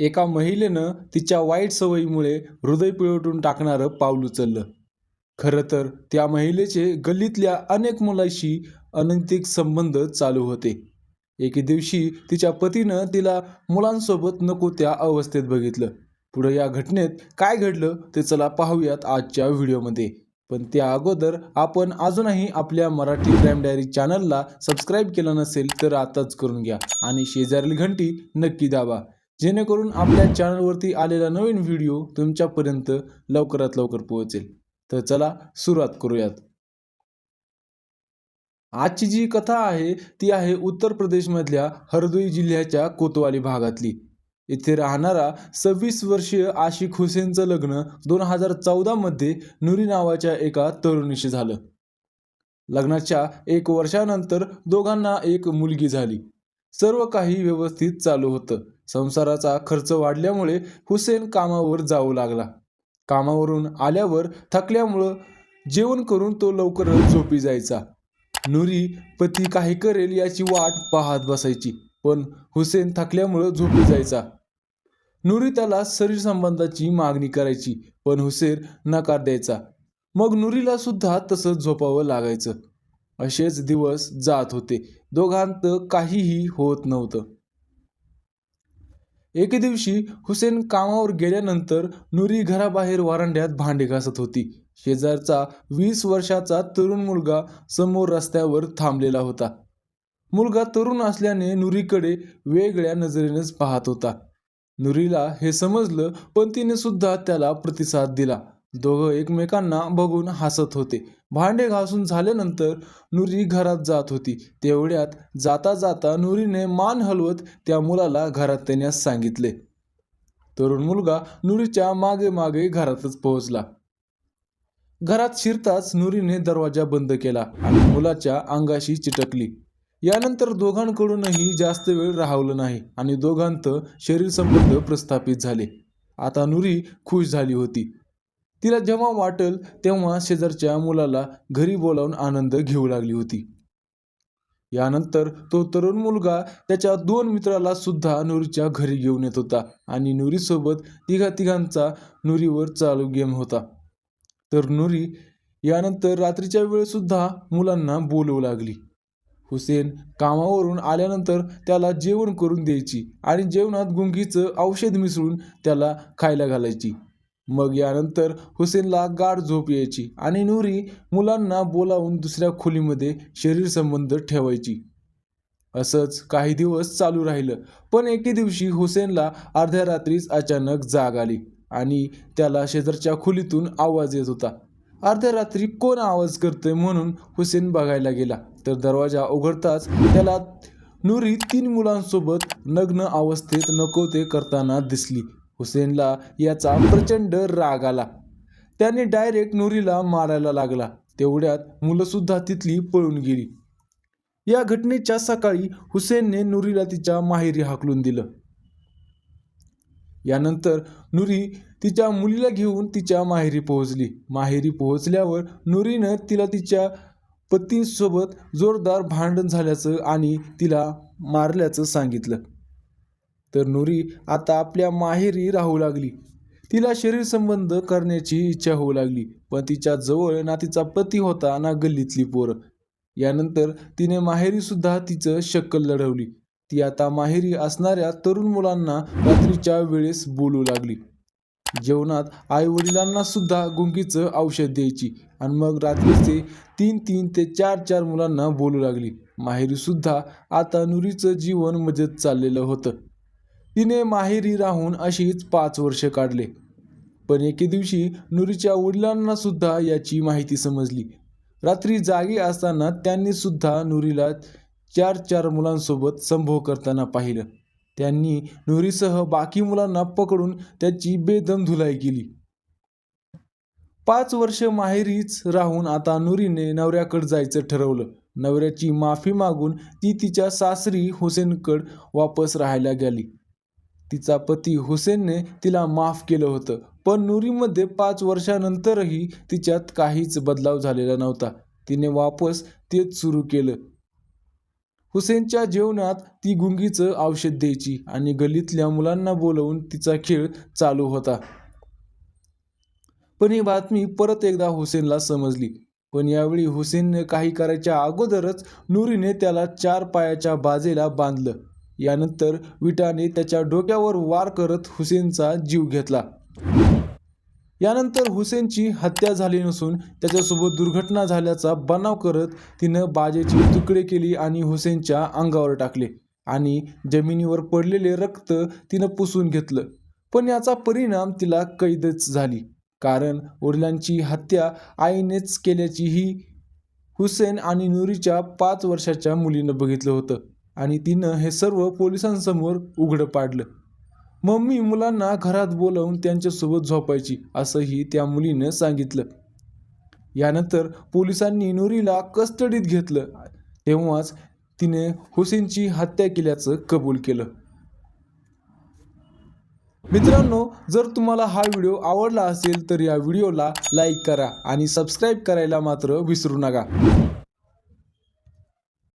एका महिलेनं तिच्या वाईट सवयीमुळे हृदय पिळवटून टाकणारं पाऊल उचललं. खरं तर त्या महिलेचे गल्लीतल्या अनेक मुलांशी अनैतिक संबंध चालू होते. एके दिवशी तिच्या पतीनं तिला मुलांसोबत नको त्या अवस्थेत बघितलं. पुढे या घटनेत काय घडलं ते चला पाहूयात आजच्या व्हिडिओमध्ये. पण त्या अगोदर आपण अजूनही आपल्या मराठी क्राईम डायरी चॅनलला सबस्क्राईब केलं नसेल तर आताच करून घ्या आणि शेजारील घंटी नक्की दाबा, जेणेकरून आपल्या चॅनलवरती आलेला नवीन व्हिडिओ तुमच्यापर्यंत लवकरात लवकर पोहोचेल. तर चला सुरुवात करूयात. आजची जी कथा आहे ती आहे उत्तर प्रदेशमधल्या हरदोई जिल्ह्याच्या कोतवाली भागातली. इथे राहणारा 26 वर्षीय आशिक हुसेनचं लग्न 2014 मध्ये नुरी नावाच्या एका तरुणीशी झालं. लग्नाच्या 1 वर्षानंतर दोघांना एक मुलगी झाली. सर्व काही व्यवस्थित चालू होतं. संसाराचा खर्च वाढल्यामुळे हुसेन कामावर जाऊ लागला. कामावरून आल्यावर थकल्यामुळं जेवण करून तो लवकरच झोपी जायचा. नुरी पती काही करेल याची वाट पाहत बसायची, पण हुसेन थकल्यामुळं झोपी जायचा. नुरी त्याला शरीर संबंधाची मागणी करायची, पण हुसेन नकार द्यायचा. मग नुरीला सुद्धा तसंच झोपावं लागायचं. असेच दिवस जात होते. दोघांत काहीही होत नव्हतं. एके दिवशी हुसेन कामावर गेल्यानंतर नुरी घराबाहेर वरांड्यात भांडे घासत होती. शेजारचा 20 वर्षाचा तरुण मुलगा समोर रस्त्यावर थांबलेला होता. मुलगा तरुण असल्याने नुरीकडे वेगळ्या नजरेनेच पाहत होता. नुरीला हे समजलं, पण तिने सुद्धा त्याला प्रतिसाद दिला. दोघं एकमेकांना बघून हसत होते. भांडे घासून झाल्यानंतर नुरी घरात जात होती. तेवढ्यात जाता जाता नुरीने मान हलवत त्या मुलाला घरात येण्यास सांगितले. तरुण मुलगा नुरीच्या मागे मागे घरातच पोहोचला. घरात शिरताच नुरीने दरवाजा बंद केला आणि मुलाच्या अंगाशी चिटकली. यानंतर दोघांकडूनही जास्त वेळ राहवलं नाही आणि दोघांत शरीर संबंध प्रस्थापित झाले. आता नुरी खुश झाली होती. तिला जेव्हा वाटेल तेव्हा शेजारच्या मुलाला घरी बोलावून आनंद घेऊ लागली होती. यानंतर तो तरुण मुलगा त्याच्या 2 मित्राला सुद्धा नुरीच्या घरी घेऊन येत होता आणि नुरीसोबत तिघांचा नुरीवर चालू गेम होता. तर नुरी यानंतर रात्रीच्या वेळेसुद्धा मुलांना बोलवू लागली. हुसेन कामावरून आल्यानंतर त्याला जेवण करून द्यायची आणि जेवणात गुंगीचं औषध मिसळून त्याला खायला घालायची. मग यानंतर हुसेनला गाढ झोप यायची आणि नुरी मुलांना बोलावून दुसऱ्या खोलीमध्ये शरीर संबंध ठेवायची. असंच काही दिवस चालू राहिलं. पण एके दिवशी हुसेनला अर्ध्या रात्रीच अचानक जाग आली आणि त्याला शेजारच्या खोलीतून आवाज येत होता. अर्ध्या रात्री कोण आवाज करतंय म्हणून हुसेन बघायला गेला, तर दरवाजा उघडताच त्याला नुरी 3 मुलांसोबत नग्न अवस्थेत नको ते करताना दिसली. हुसेनला याचा प्रचंड राग आला. त्याने डायरेक्ट नुरीला मारायला लागला. तेवढ्यात मुलंसुद्धा तिथली पळून गेली. या घटनेच्या सकाळी हुसेनने नुरीला तिच्या माहेरी हाकलून दिलं. यानंतर नुरी तिच्या मुलीला घेऊन तिच्या माहेरी पोहोचली. माहेरी पोहोचल्यावर नुरीनं तिला तिच्या पतीसोबत जोरदार भांडण झाल्याचं आणि तिला मारल्याचं सांगितलं. तर नुरी आता आपल्या माहेरी राहू लागली. तिला शरीर संबंध करण्याची इच्छा होऊ लागली, पण तिच्या जवळ ना तिचा पती होता ना गल्लीतली पोरं. यानंतर तिने माहेरी सुद्धा तिचं शक्कल लढवली. ती आता माहेरी असणाऱ्या तरुण मुलांना रात्रीच्या वेळेस बोलू लागली. जेवणात आई वडिलांना सुद्धा गुंगीचं औषध द्यायची आणि मग रात्रीचे 3 ते 4 मुलांना बोलू लागली. माहेरी सुद्धा आता नुरीचं जीवन मजेत चाललेलं होतं. तिने माहेरी राहून अशीच 5 वर्ष काढले. पण एके दिवशी नुरीच्या वडिलांना सुद्धा याची माहिती समजली. रात्री जागी असताना त्यांनी सुद्धा नुरीला 4 मुलांसोबत संभोग करताना पाहिलं. त्यांनी नुरीसह बाकी मुलांना पकडून त्याची बेदम धुलाई केली. 5 वर्ष माहेरीच राहून आता नुरीने नवऱ्याकडे जायचं ठरवलं. नवऱ्याची माफी मागून ती तिच्या सासरी हुसेनकडे वापस राहायला गेली. तिचा पती हुसेनने तिला माफ केलं होतं, पण नुरीमध्ये 5 वर्षानंतरही तिच्यात काहीच बदलाव झालेला नव्हता. तिने वापस तेच सुरू केलं. हुसेनच्या जेवणात ती गुंगीचं औषध द्यायची आणि गल्लीतल्या मुलांना बोलवून तिचा खेळ चालू होता. पण ही बातमी परत एकदा हुसेनला समजली. पण यावेळी हुसेनने काही करायच्या अगोदरच नुरीने त्याला 4 पायाच्या बाजेला बांधलं. यानंतर विटाने त्याच्या डोक्यावर वार करत हुसेनचा जीव घेतला. यानंतर हुसेनची हत्या झाली नसून त्याच्यासोबत दुर्घटना झाल्याचा बनाव करत तिनं बाजेची तुकडे केली आणि हुसेनच्या अंगावर टाकले आणि जमिनीवर पडलेले रक्त तिनं पुसून घेतलं. पण याचा परिणाम तिला कैदच झाली, कारण वडिलांची हत्या आईनेच केल्याची ही हुसेन आणि नुरीच्या 5 वर्षाच्या मुलीनं बघितलं होतं आणि तिनं हे सर्व पोलिसांसमोर उघडं पाडलं. मम्मी मुलांना घरात बोलावून त्यांच्यासोबत झोपायची असंही त्या मुलीनं सांगितलं. यानंतर पोलिसांनी नुरीला कस्टडीत घेतलं. तेव्हाच तिने हुसेनची हत्या केल्याचं कबूल केलं. मित्रांनो, जर तुम्हाला हा व्हिडिओ आवडला असेल तर या व्हिडिओला लाईक करा आणि सबस्क्राईब करायला मात्र विसरू नका.